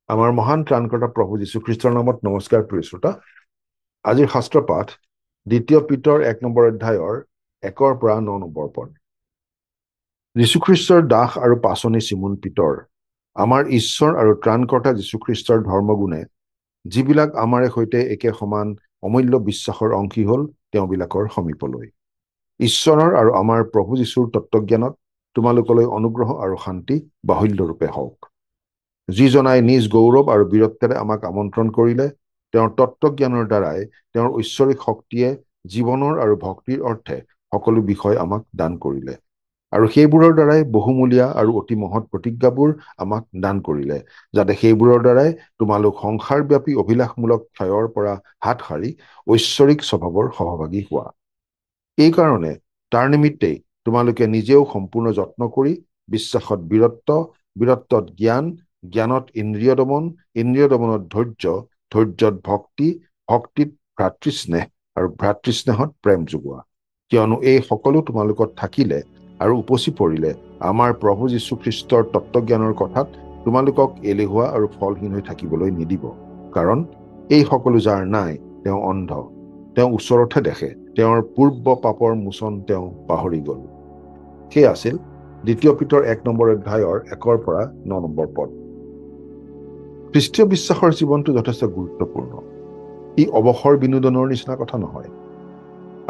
আমাৰ মহান ত্ৰাণকৰ্তা প্ৰভু যীশুখ্ৰীষ্টৰ নামত নমস্কাৰ প্ৰিয় শ্ৰোতা। আজিৰ শাস্ত্ৰ পাঠ ২ পিতৰ ১ নম্বৰ অধ্যায়ৰ ১-ৰ পৰা ৯ নম্বৰ পদ। যীশুখ্ৰীষ্টৰ দাস আৰু পাচনি চিমোন পিতৰ, আমাৰ ঈশ্বৰ আৰু ত্ৰাণকৰ্তা যীশুখ্ৰীষ্টৰ ধৰ্মগুণে যিবিলাক আমাৰে সৈতে একে সমান অমূল্য বিশ্বাসৰ অংশী হ'ল, তেওঁবিলাকৰ সমীপলৈ। ঈশ্বৰৰ আৰু আমাৰ প্ৰভু যীশুৰ তত্ত্বজ্ঞানত তোমালোকলৈ অনুগ্ৰহ আৰু শান্তি বাহুল্যৰূপে হওক। যিজনাই নিজ গৌৰৱ আৰু বীৰত্বেৰে আমাক আমন্ত্ৰণ কৰিলে, তেওঁৰ তত্ত্বজ্ঞানৰ দ্বাৰাই তেওঁৰ ঐশ্বৰিক শক্তিয়ে জীৱনৰ আৰু ভক্তিৰ অৰ্থে সকলো বিষয় আমাক দান কৰিলে, আৰু সেইবোৰৰ দ্বাৰাই বহুমূলীয়া আৰু অতি মহৎ প্ৰতিজ্ঞাবোৰ আমাক দান কৰিলে, যাতে সেইবোৰৰ দ্বাৰাই তোমালোক সংসাৰব্যাপী অভিলাষমূলক ক্ষয়ৰ পৰা হাত সাৰি ঐশ্বৰিক স্বভাৱৰ সহভাগী হোৱা। এই কাৰণে তাৰ নিমিত্তেই তোমালোকে নিজেও সম্পূৰ্ণ যত্ন কৰি বিশ্বাসত বীৰত্ব, বীৰত্বত জ্ঞান, জ্ঞানত ইন্দ্ৰিয় দমন, ইন্দ্ৰিয় দমনত ধৈৰ্য, ধৈৰ্যত ভক্তি, ভক্তিত ভ্ৰাতৃস্নেহ, আৰু ভ্ৰাতৃস্নেহত প্ৰেম যোগোৱা। কিয়নো এই সকলো তোমালোকত থাকিলে আৰু উপচি পৰিলে আমাৰ প্ৰভু যীশুখ্ৰীষ্টৰ তত্ত্বজ্ঞানৰ কথাত তোমালোকক এলেহুৱা আৰু ফলহীন হৈ থাকিবলৈ নিদিব। কাৰণ এই সকলো যাৰ নাই তেওঁ অন্ধ, তেওঁ ওচৰতহে দেখে, তেওঁৰ পূৰ্ব পাপৰ মোচন তেওঁ পাহৰি গল। সেই আছিল ২ পিতৰ ১ নম্বৰ অধ্যায়ৰ ১-ৰ পৰা ৯ নম্বৰ পদ। খ্ৰীষ্টীয় বিশ্বাসৰ জীৱনটো যথেষ্ট গুৰুত্বপূৰ্ণ। ই অৱসৰ বিনোদনৰ নিচিনা কথা নহয়।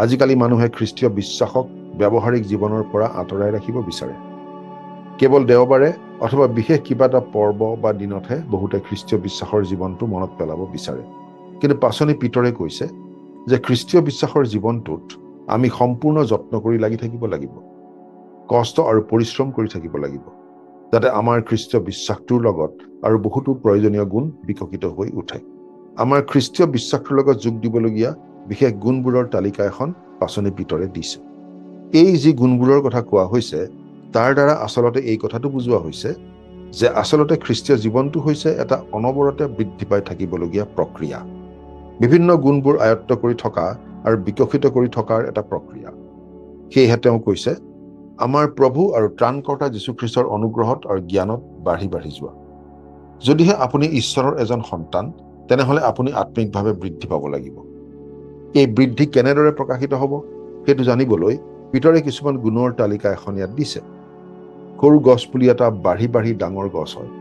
আজিকালি মানুহে খ্ৰীষ্টীয় বিশ্বাসক ব্যৱহাৰিক জীৱনৰ পৰা আঁতৰাই ৰাখিব বিচাৰে। কেৱল দেওবাৰে অথবা বিশেষ কিবা এটা পৰ্ব বা দিনতহে বহুতে খ্ৰীষ্টীয় বিশ্বাসৰ জীৱনটো মনত পেলাব বিচাৰে। কিন্তু পাচনি পিতৰে কৈছে যে খ্ৰীষ্টীয় বিশ্বাসৰ জীৱনটোত আমি সম্পূৰ্ণ যত্ন কৰি লাগি থাকিব লাগিব, কষ্ট আৰু পৰিশ্ৰম কৰি থাকিব লাগিব, যাতে আমাৰ খ্ৰীষ্টীয় বিশ্বাসটোৰ লগত আৰু বহুতো প্ৰয়োজনীয় গুণ বিকশিত হৈ উঠে। আমাৰ খ্ৰীষ্টীয় বিশ্বাসটোৰ লগত যোগ দিবলগীয়া বিশেষ গুণবোৰৰ তালিকা এখন পাচনি পিতৰে দিছে। এই যি গুণবোৰৰ কথা কোৱা হৈছে, তাৰ দ্বাৰা আচলতে এই কথাটো বুজোৱা হৈছে যে আচলতে খ্ৰীষ্টীয় জীৱনটো হৈছে এটা অনবৰতে বৃদ্ধি পাই থাকিবলগীয়া প্ৰক্ৰিয়া। বিভিন্ন গুণবোৰ আয়ত্ত কৰি থকা আৰু বিকশিত কৰি থকাৰ এটা প্ৰক্ৰিয়া। সেয়েহে তেওঁ কৈছে, আমাৰ প্ৰভু আৰু ত্ৰাণকৰ্তা যীশুখ্ৰীষ্টৰ অনুগ্ৰহত আৰু জ্ঞানত বাঢ়ি বাঢ়ি যোৱা। যদিহে আপুনি ঈশ্বৰৰ এজন সন্তান, তেনেহলে আপুনি আত্মিকভাৱে বৃদ্ধি পাব লাগিব। এই বৃদ্ধি কেনেদৰে প্ৰকাশিত হ'ব সেইটো জানিবলৈ পিতৰে কিছুমান গুণৰ তালিকা এখন ইয়াত দিছে। সৰু গছ পুলি এটা বাঢ়ি বাঢ়ি ডাঙৰ গছ হয়,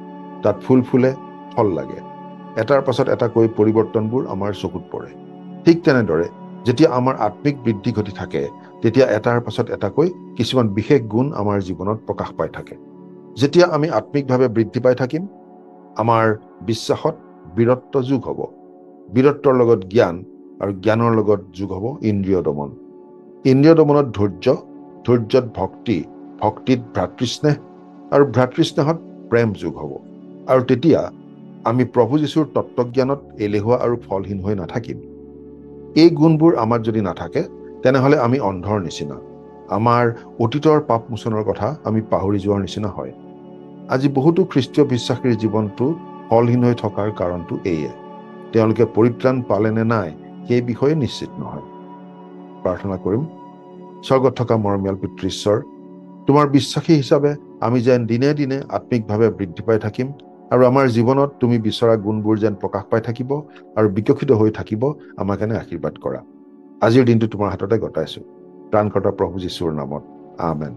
তাত ফুল ফুলে, ফল লাগে, এটাৰ পাছত এটাকৈ পৰিৱৰ্তনবোৰ আমাৰ চকুত পৰে। ঠিক তেনেদৰে যেতিয়া আমাৰ আত্মিক বৃদ্ধি ঘটি থাকে, তেতিয়া এটাৰ পাছত এটাকৈ কিছুমান বিশেষ গুণ আমাৰ জীৱনত প্ৰকাশ পাই থাকে। যেতিয়া আমি আত্মিকভাৱে বৃদ্ধি পাই থাকিম, আমাৰ বিশ্বাসত বীৰত্ব যোগ হ'ব, বীৰত্বৰ লগত জ্ঞান, আৰু জ্ঞানৰ লগত যোগ হ'ব ইন্দ্ৰিয় দমন, ইন্দ্ৰিয় দমনত ধৈৰ্য, ধৈৰ্যত ভক্তি, ভক্তিত ভ্ৰাতৃস্নেহ, আৰু ভ্ৰাতৃস্নেহত প্ৰেম যোগ হ'ব। আৰু তেতিয়া আমি প্ৰভু যীশুৰ তত্ত্বজ্ঞানত এলেহুৱা আৰু ফলহীন হৈ নাথাকিম। এই গুণবোৰ আমাৰ যদি নাথাকে, তেনেহলে আমি অন্ধৰ নিচিনা, আমাৰ অতীতৰ পাপ মোচনৰ কথা আমি পাহৰি যোৱাৰ নিচিনা হয়। আজি বহুতো খ্ৰীষ্টীয় বিশ্বাসীৰ জীৱনটো ফলহীন হৈ থকাৰ কাৰণটো এয়ে, তেওঁলোকে পৰিত্ৰাণ পালে নে নাই সেই বিষয়ে নিশ্চিত নহয়। প্ৰাৰ্থনা কৰিম। স্বৰ্গত থকা মৰমীয়াল পিতৃ ঈশ্বৰ, তোমাৰ বিশ্বাসী হিচাপে আমি যেন দিনে দিনে আত্মিকভাৱে বৃদ্ধি পাই থাকিম, আৰু আমাৰ জীৱনত তুমি বিচৰা গুণবোৰ যেন প্ৰকাশ পাই থাকিব আৰু বিকশিত হৈ থাকিব, আমাক এনে আশীৰ্বাদ কৰা। আজিৰ দিনটো তোমাৰ হাততে গতাইছো, ত্ৰাণকৰ্তা প্ৰভু যীশুৰ নামত, আমেন।